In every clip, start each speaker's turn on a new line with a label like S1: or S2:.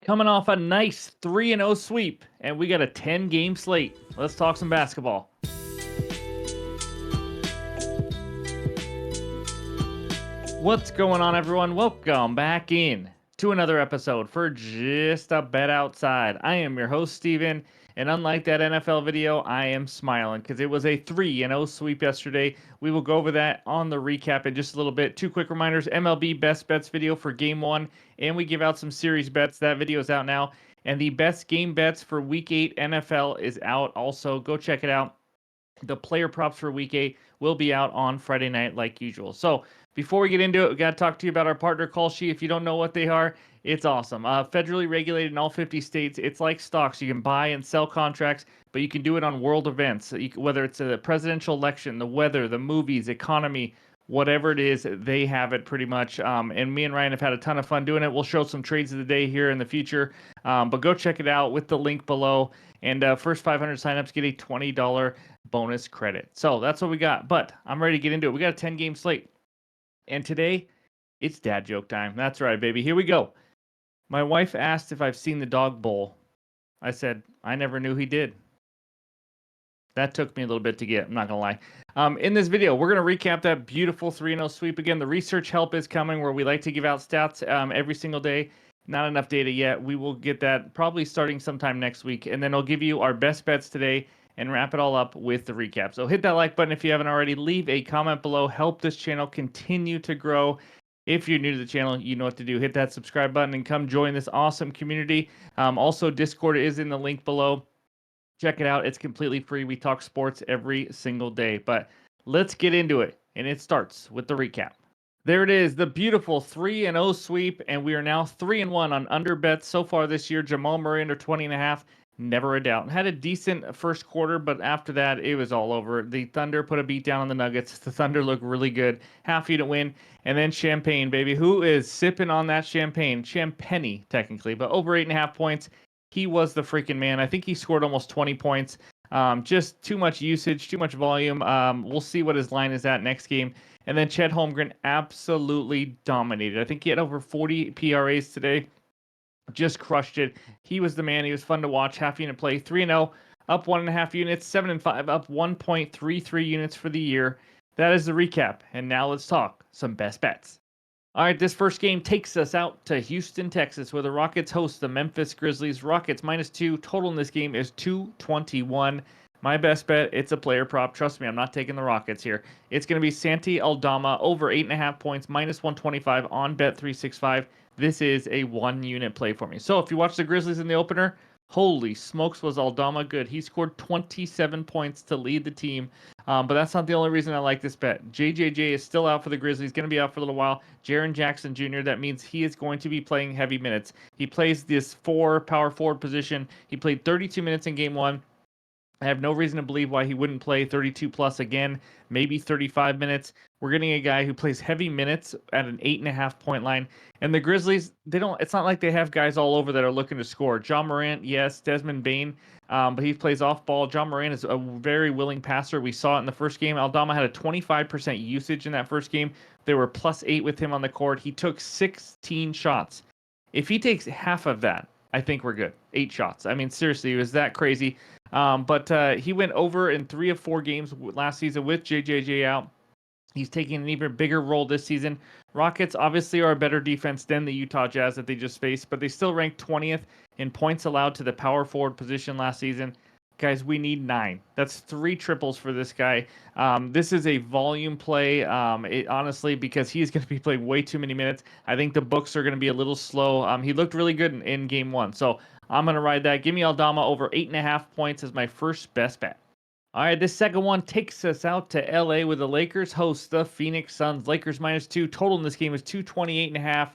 S1: Coming off a nice 3-0 sweep, and we got a 10-game slate. Let's talk some basketball. What's going on, everyone? Welcome back in to another episode for Just a Bet Outside. I am your host, Steven, and unlike that NFL video, I am smiling because it was a 3-0 sweep yesterday. We will go over that on the recap in just a little bit. Two quick reminders: MLB Best Bets video for Game 1, and we give out some series bets. That video is out now. And the best game bets for Week 8 NFL is out also. Go check it out. The player props for Week 8 will be out on Friday night like usual. So before we get into it, we got to talk to you about our partner call sheet. If you don't know what they are, it's awesome. Federally regulated in all 50 states. It's like stocks. You can buy and sell contracts, but you can do it on world events. Whether it's a presidential election, the weather, the movies, economy, whatever it is, they have it pretty much. And me and Ryan have had a ton of fun doing it. We'll show some trades of the day here in the future. But go check it out with the link below. And first 500 signups get a $20 bonus credit. So that's what we got. But I'm ready to get into it. We got a 10-game slate. And today, it's dad joke time. That's right, baby. Here we go. My wife asked if I've seen the dog bowl. I said, I never knew he did. That took me a little bit to get, I'm not going to lie. In this video, we're going to recap that beautiful 3-0 sweep. Again, the research help is coming where we like to give out stats every single day. Not enough data yet. We will get that probably starting sometime next week. And then I'll give you our best bets today and wrap it all up with the recap. So hit that like button if you haven't already. Leave a comment below. Help this channel continue to grow. If you're new to the channel, you know what to do. Hit that subscribe button and come join this awesome community. Also, Discord is in the link below. Check it out. It's completely free. We talk sports every single day. But let's get into it. And it starts with the recap. There it is, the beautiful 3-0 sweep, and we are now 3-1 on under bets so far this year. Jamal Murray under 20.5, never a doubt. Had a decent first quarter, but after that, it was all over. The Thunder put a beat down on the Nuggets. The Thunder look really good. Half unit win, and then Champagne, baby. Who is sipping on that champagne? Champagne, technically, but over 8.5 points. He was the freaking man. I think he scored almost 20 points. Just too much usage, too much volume. We'll see what his line is at next game. And then Chet Holmgren absolutely dominated. I think he had over 40 PRAs today. Just crushed it. He was the man. He was fun to watch. Half unit play. 3-0, up 1.5 units. 7-5, up 1.33 units for the year. That is the recap. And now let's talk some best bets. All right, this first game takes us out to Houston, Texas, where the Rockets host the Memphis Grizzlies. Rockets -2. Total in this game is 221. My best bet, it's a player prop. Trust me, I'm not taking the Rockets here. It's going to be Santi Aldama over 8.5 points, -125 on Bet365. This is a one-unit play for me. So if you watch the Grizzlies in the opener, holy smokes, was Aldama good. He scored 27 points to lead the team. But that's not the only reason I like this bet. JJJ is still out for the Grizzlies, going to be out for a little while. Jaren Jackson Jr., that means he is going to be playing heavy minutes. He plays this power forward position. He played 32 minutes in game 1. I have no reason to believe why he wouldn't play 32 plus again, maybe 35 minutes. We're getting a guy who plays heavy minutes at an 8.5 point line. And the Grizzlies, it's not like they have guys all over that are looking to score. John Morant, yes, Desmond Bane, but he plays off ball. John Morant is a very willing passer. We saw it in the first game. Aldama had a 25% usage in that first game. They were +8 with him on the court. He took 16 shots. If he takes half of that, I think we're good. 8 shots. I mean, seriously, it was that crazy. But he went over in 3 of 4 games last season with JJJ out. He's taking an even bigger role this season. Rockets obviously are a better defense than the Utah Jazz that they just faced, but they still ranked 20th in points allowed to the power forward position last season. Guys, we need 9. That's 3 triples for this guy. This is a volume play, honestly, because he's going to be playing way too many minutes. I think the books are going to be a little slow. He looked really good in game 1, so I'm going to ride that. Give me Aldama over 8.5 points as my first best bet. All right, this second one takes us out to LA where the Lakers host the Phoenix Suns. Lakers -2. Total in this game is 228.5.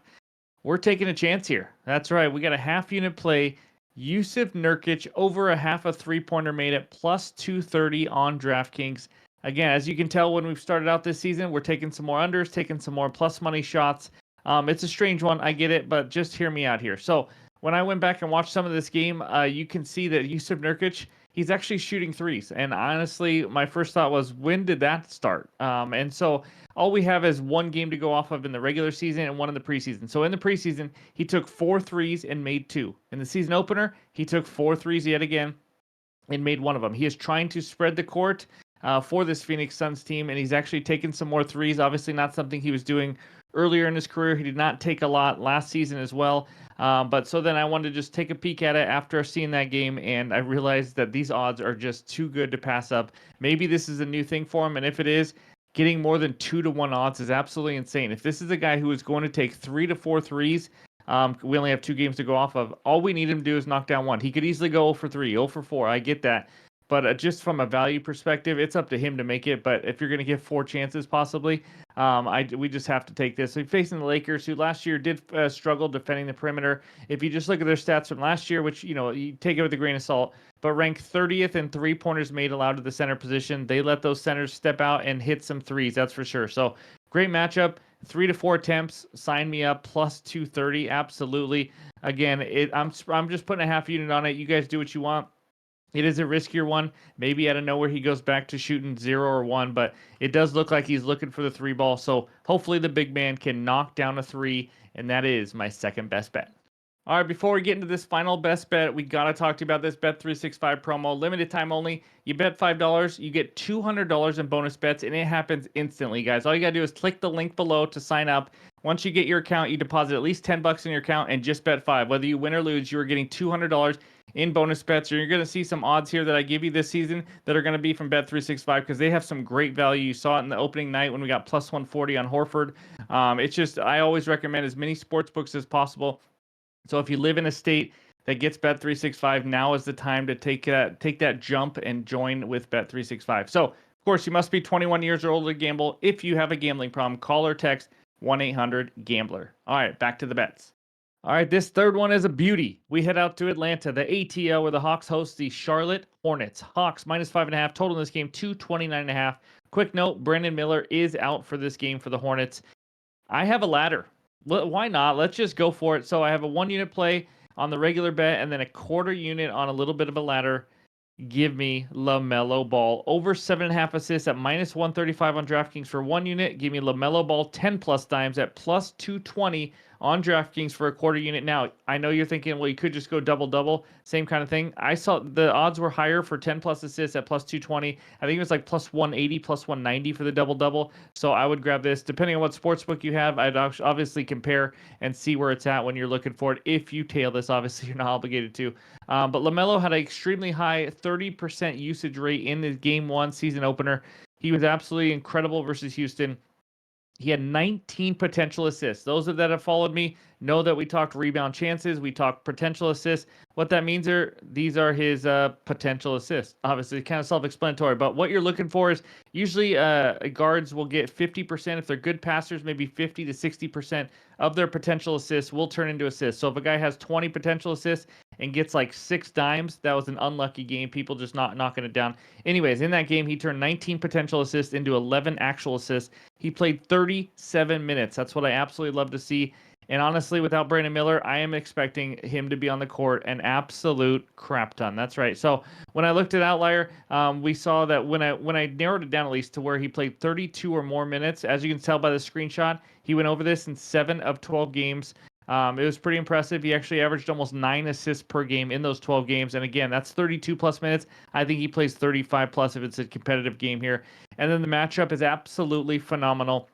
S1: We're taking a chance here. That's right. We got a half unit play. Yusuf Nurkic over a half a three-pointer made at +230 on DraftKings. Again, as you can tell when we've started out this season, we're taking some more unders, taking some more plus money shots. It's a strange one. I get it, but just hear me out here. So when I went back and watched some of this game, you can see that Yusuf Nurkic he's actually shooting threes. And honestly, my first thought was, when did that start? And so all we have is one game to go off of in the regular season and one in the preseason. So in the preseason, he took 4 threes and made 2. In the season opener, he took 4 threes yet again and made 1 of them. He is trying to spread the court for this Phoenix Suns team, and he's actually taken some more threes. Obviously, not something he was doing earlier in his career. He did not take a lot last season as well. But so then I wanted to just take a peek at it after seeing that game, and I realized that these odds are just too good to pass up. Maybe this is a new thing for him, and if it is, getting more than 2-to-1 odds is absolutely insane. If this is a guy who is going to take 3 to 4 threes, we only have 2 games to go off of. All we need him to do is knock down 1. He could easily go 0 for 3, 0 for 4. I get that. But just from a value perspective, it's up to him to make it. But if you're going to give 4 chances, possibly, we just have to take this. So facing the Lakers, who last year did struggle defending the perimeter. If you just look at their stats from last year, which you take it with a grain of salt, but ranked 30th in 3-pointers made allowed to the center position. They let those centers step out and hit some threes. That's for sure. So great matchup. 3 to 4 attempts. Sign me up. Plus 230. Absolutely. Again, I'm just putting a half unit on it. You guys do what you want. It is a riskier one. Maybe out of nowhere he goes back to shooting 0 or 1, but it does look like he's looking for the 3 ball. So hopefully the big man can knock down a 3, and that is my second best bet. All right, before we get into this final best bet, we got to talk to you about this Bet365 promo. Limited time only. You bet $5, you get $200 in bonus bets, and it happens instantly, guys. All you got to do is click the link below to sign up. Once you get your account, you deposit at least $10 in your account and just bet 5. Whether you win or lose, you are getting $200 in bonus bets. You're going to see some odds here that I give you this season that are going to be from Bet365 because they have some great value. You saw it in the opening night when we got plus 140 on Horford. It's just, I always recommend as many sports books as possible. So if you live in a state that gets Bet365, now is the time to take that jump and join with Bet365. So, of course, you must be 21 years or older to gamble. If you have a gambling problem, call or text 1-800-GAMBLER. All right, back to the bets. All right, this third one is a beauty. We head out to Atlanta, the ATL, where the Hawks host the Charlotte Hornets. Hawks minus 5.5 total in this game, 229.5. Quick note, Brandon Miller is out for this game for the Hornets. I have a ladder. Why not? Let's just go for it. So I have a 1-unit play on the regular bet and then a quarter unit on a little bit of a ladder. Give me LaMelo Ball. Over 7.5 assists at minus 135 on DraftKings for 1 unit. Give me LaMelo Ball 10 plus dimes at plus 220 on DraftKings for a quarter unit. Now, I know you're thinking, well, you could just go double-double. Same kind of thing. I saw the odds were higher for 10 plus assists at plus 220. I think it was like plus 180, plus 190 for the double-double. So I would grab this. Depending on what sportsbook you have, I'd obviously compare and see where it's at when you're looking for it. If you tail this, obviously you're not obligated to. But LaMelo had an extremely high 30% usage rate in the Game 1 season opener. He was absolutely incredible versus Houston. He had 19 potential assists. Those that have followed me know that we talked rebound chances. We talked potential assists. What that means these are his potential assists. Obviously, kind of self-explanatory. But what you're looking for is usually guards will get 50%. If they're good passers, maybe 50 to 60% of their potential assists will turn into assists. So if a guy has 20 potential assists and gets like 6 dimes, that was an unlucky game. People just not knocking it down. Anyways, in that game, he turned 19 potential assists into 11 actual assists. He played 37 minutes. That's what I absolutely love to see. And honestly, without Brandon Miller, I am expecting him to be on the court an absolute crap ton. That's right. So when I looked at Outlier, we saw that when I narrowed it down at least to where he played 32 or more minutes, as you can tell by the screenshot, he went over this in 7 of 12 games. It was pretty impressive. He actually averaged almost 9 assists per game in those 12 games. And again, that's 32 plus minutes. I think he plays 35 plus if it's a competitive game here. And then the matchup is absolutely phenomenal.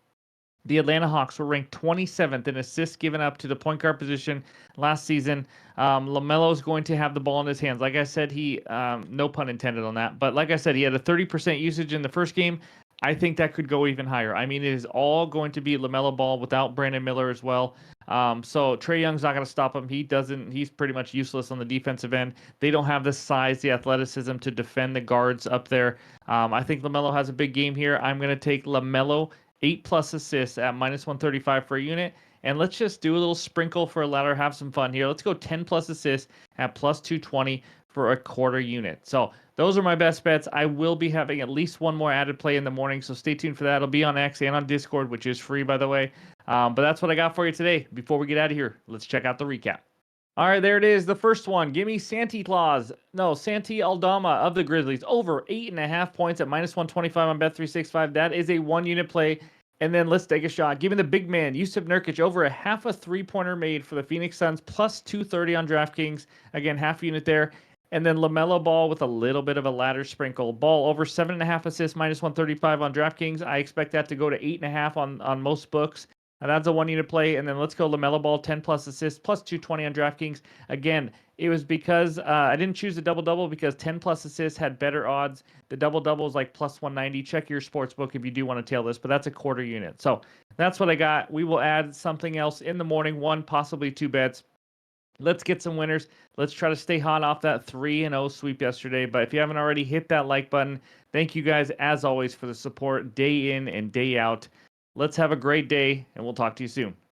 S1: The Atlanta Hawks were ranked 27th in assists given up to the point guard position last season. LaMelo is going to have the ball in his hands. Like I said, no pun intended on that, but like I said, he had a 30% usage in the first game. I think that could go even higher. I mean, it is all going to be LaMelo Ball without Brandon Miller as well. So Trae Young's not going to stop him. He's pretty much useless on the defensive end. They don't have the size, the athleticism to defend the guards up there. I think LaMelo has a big game here. I'm going to take LaMelo 8 plus assists at minus 135 for a unit. And let's just do a little sprinkle for a ladder, have some fun here. Let's go 10 plus assists at plus 220 for a quarter unit. So those are my best bets. I will be having at least one more added play in the morning, so stay tuned for that. It'll be on X and on Discord, which is free, by the way. But that's what I got for you today. Before we get out of here, let's check out the recap. All right, there it is. The first one. Give me Santi Aldama of the Grizzlies over 8.5 points at -125 on Bet365. That is a 1-unit play. And then let's take a shot. Give me the big man, Yusuf Nurkic, over a half a 3-pointer made for the Phoenix Suns, plus 230 on DraftKings. Again, half unit there. And then LaMelo Ball with a little bit of a ladder sprinkle. Ball over 7.5 assists, -135 on DraftKings. I expect that to go to 8.5 on most books. That's a 1-unit play. And then let's go LaMelo Ball, 10 plus assists, plus 220 on DraftKings. Again, it was because I didn't choose the double-double because 10 plus assists had better odds. The double-double is like plus 190. Check your sports book if you do want to tail this, but that's a quarter unit. So that's what I got. We will add something else in the morning, 1, possibly 2 bets. Let's get some winners. Let's try to stay hot off that 3-0 sweep yesterday. But if you haven't already, hit that like button. Thank you guys, as always, for the support day in and day out. Let's have a great day, and we'll talk to you soon.